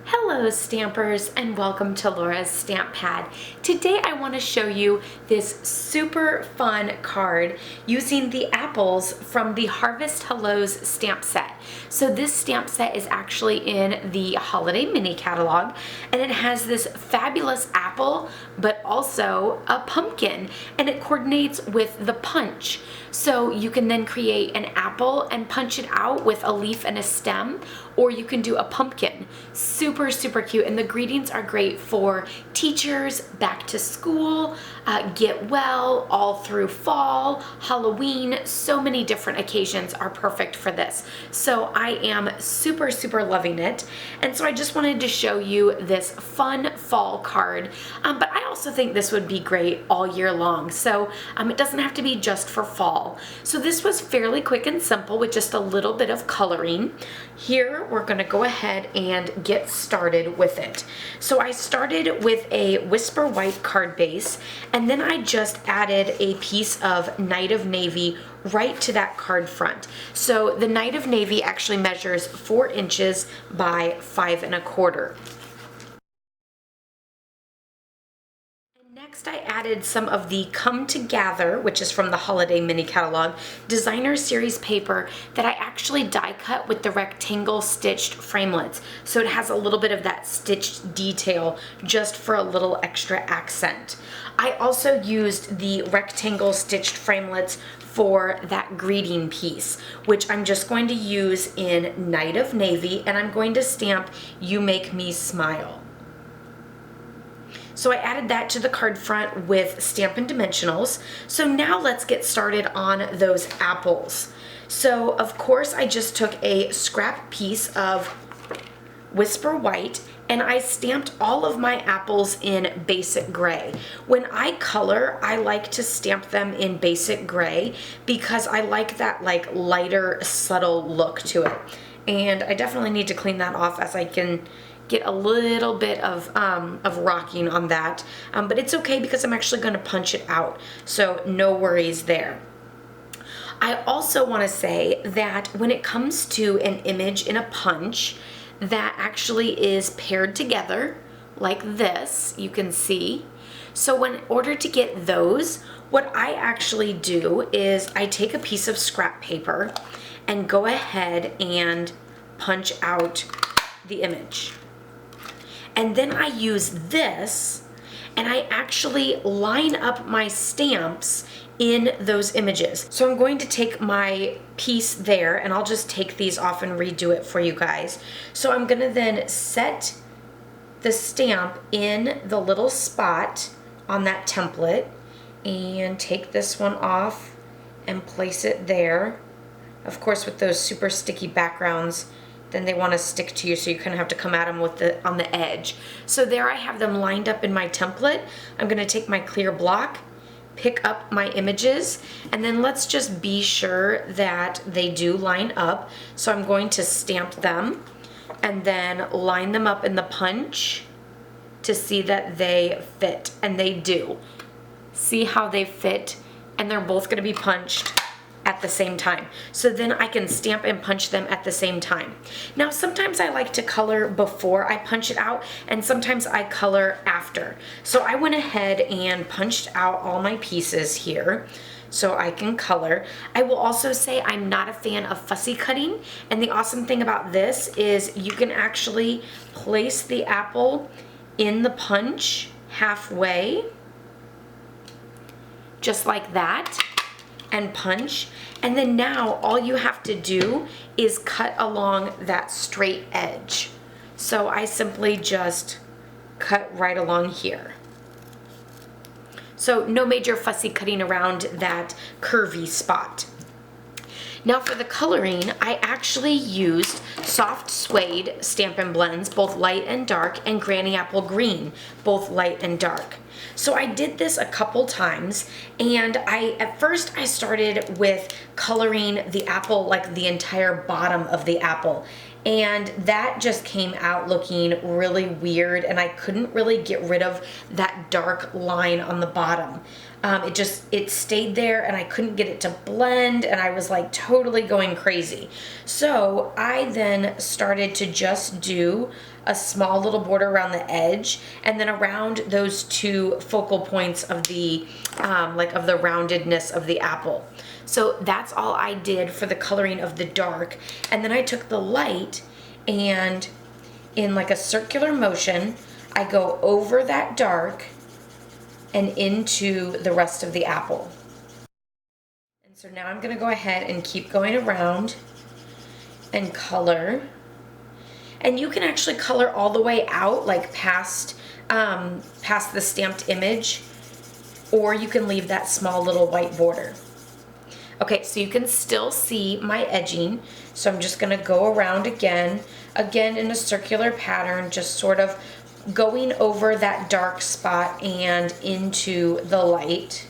Hello Stampers, and welcome to Laura's Stamp Pad. Today I want to show you this super fun card using the apples from the Harvest Hellos stamp set. So this stamp set is actually in the holiday mini catalog, and it has this fabulous apple but also a pumpkin, and it coordinates with the punch. So you can then create an apple and punch it out with a leaf and a stem, or you can do a pumpkin. Super cute, and the greetings are great for teachers, back to school, get well, all through fall, Halloween. So many different occasions are perfect for this. So I am super loving it, and so I just wanted to show you this fun fall card, but I also think this would be great all year long. So it doesn't have to be just for fall. So this was fairly quick and simple with just a little bit of coloring. Here we're going to go ahead and get started with it. So I started with a Whisper White card base, and then I just added a piece of Night of Navy right to that card front. So the Night of Navy actually measures 4 inches by 5 1/4. Next, I added some of the Come to Gather, which is from the Holiday Mini Catalog, Designer Series paper that I actually die cut with the rectangle stitched framelits. So it has a little bit of that stitched detail just for a little extra accent. I also used the rectangle stitched framelits for that greeting piece, which I'm just going to use in Night of Navy, and I'm going to stamp You Make Me Smile. So I added that to the card front with Stampin' Dimensionals. So now let's get started on those apples. So of course I just took a scrap piece of Whisper White and I stamped all of my apples in basic gray. When I color, I like to stamp them in basic gray because I like that like lighter, subtle look to it. And I definitely need to clean that off as I can get a little bit of rocking on that, but it's okay because I'm actually going to punch it out, so no worries there. I also want to say that when it comes to an image in a punch that actually is paired together like this, you can see. So in order to get those, what I actually do is I take a piece of scrap paper and go ahead and punch out the image. And then I use this and I actually line up my stamps in those images. So I'm going to take my piece there, and I'll just take these off and redo it for you guys. So I'm gonna then set the stamp in the little spot on that template and take this one off and place it there. Of course, with those super sticky backgrounds, then they want to stick to you, so you kind of have to come at them with on the edge. So there I have them lined up in my template. I'm going to take my clear block, pick up my images, and then let's just be sure that they do line up. So I'm going to stamp them and then line them up in the punch to see that they fit, and they do. See how they fit, and they're both going to be punched at the same time. So then I can stamp and punch them at the same time. Now sometimes I like to color before I punch it out, and sometimes I color after. So I went ahead and punched out all my pieces here so I can color. I will also say I'm not a fan of fussy cutting, and the awesome thing about this is you can actually place the apple in the punch halfway, just like that, and punch, and then now all you have to do is cut along that straight edge. So I simply just cut right along here. So no major fussy cutting around that curvy spot. Now for the coloring, I actually used Soft Suede Stampin' Blends, both light and dark, and Granny Apple Green, both light and dark. So I did this a couple times, and at first I started with coloring the apple, like the entire bottom of the apple, and that just came out looking really weird, and I couldn't really get rid of that dark line on the bottom. It stayed there and I couldn't get it to blend, and I was like totally going crazy. So I then started to just do a small little border around the edge and then around those two focal points of the of the roundedness of the apple. So that's all I did for the coloring of the dark. And then I took the light and in like a circular motion, I go over that dark and into the rest of the apple. And so now I'm gonna go ahead and keep going around and color. And you can actually color all the way out, like past the stamped image, or you can leave that small little white border. Okay, so you can still see my edging, so I'm just gonna go around again in a circular pattern, just sort of going over that dark spot and into the light.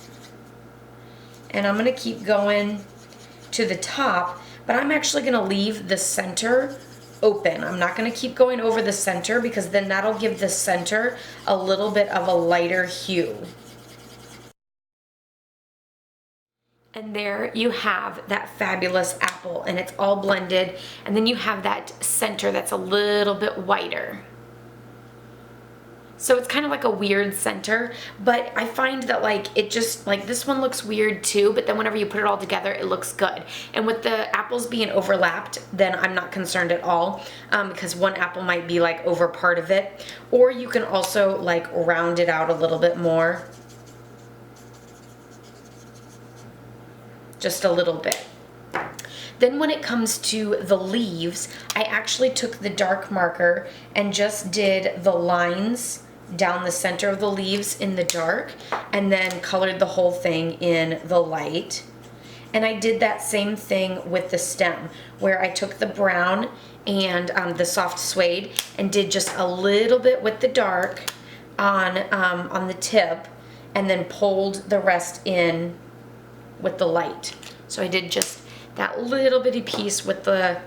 And I'm gonna keep going to the top, but I'm actually gonna leave the center open. I'm not gonna keep going over the center because then that'll give the center a little bit of a lighter hue. And there you have that fabulous apple, and it's all blended, and then you have that center that's a little bit whiter. So it's kind of like a weird center, but I find that like it just like this one looks weird too, but then whenever you put it all together it looks good. And with the apples being overlapped, then I'm not concerned at all, because one apple might be like over part of it, or you can also like round it out a little bit more. Just a little bit. Then when it comes to the leaves, I actually took the dark marker and just did the lines down the center of the leaves in the dark and then colored the whole thing in the light. And I did that same thing with the stem, where I took the brown and the soft suede and did just a little bit with the dark on the tip and then pulled the rest in with the light. So I did just that little bitty piece with the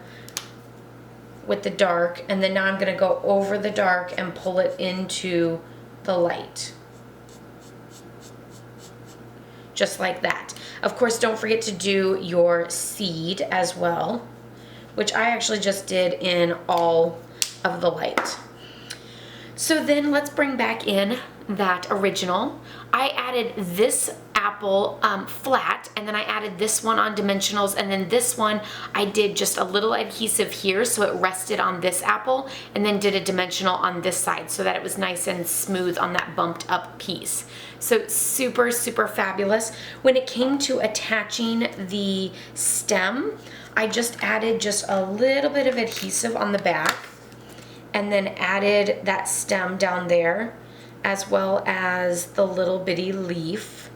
dark, and then now I'm gonna go over the dark and pull it into the light. Just like that. Of course, don't forget to do your seed as well, which I actually just did in all of the light. So then let's bring back in that original. I added this apple flat, and then I added this one on dimensionals, and then this one I did just a little adhesive here so it rested on this apple, and then did a dimensional on this side so that it was nice and smooth on that bumped up piece. So super, super fabulous. When it came to attaching the stem, I just added just a little bit of adhesive on the back and then added that stem down there, as well as the little bitty leaf,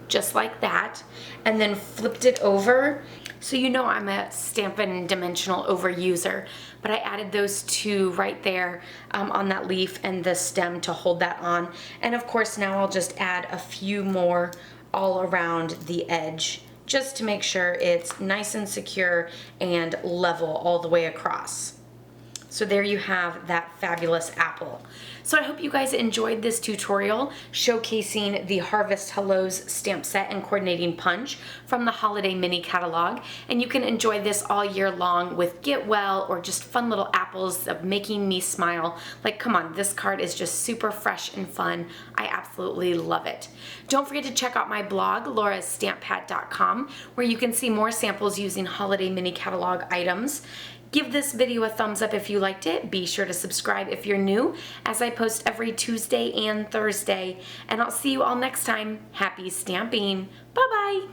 just like that, and then flipped it over. So you know I'm a Stampin' dimensional overuser, but I added those two right there on that leaf and the stem to hold that on. And of course now I'll just add a few more all around the edge, just to make sure it's nice and secure and level all the way across. So there you have that fabulous apple. So I hope you guys enjoyed this tutorial showcasing the Harvest Hellos stamp set and coordinating punch from the Holiday Mini Catalog. And you can enjoy this all year long with Get Well or just fun little apples of making me smile. Like, come on, this card is just super fresh and fun. I absolutely love it. Don't forget to check out my blog, laurastamppad.com, where you can see more samples using Holiday Mini Catalog items. Give this video a thumbs up if you liked it. Be sure to subscribe if you're new, as I post every Tuesday and Thursday. And I'll see you all next time. Happy stamping. Bye-bye.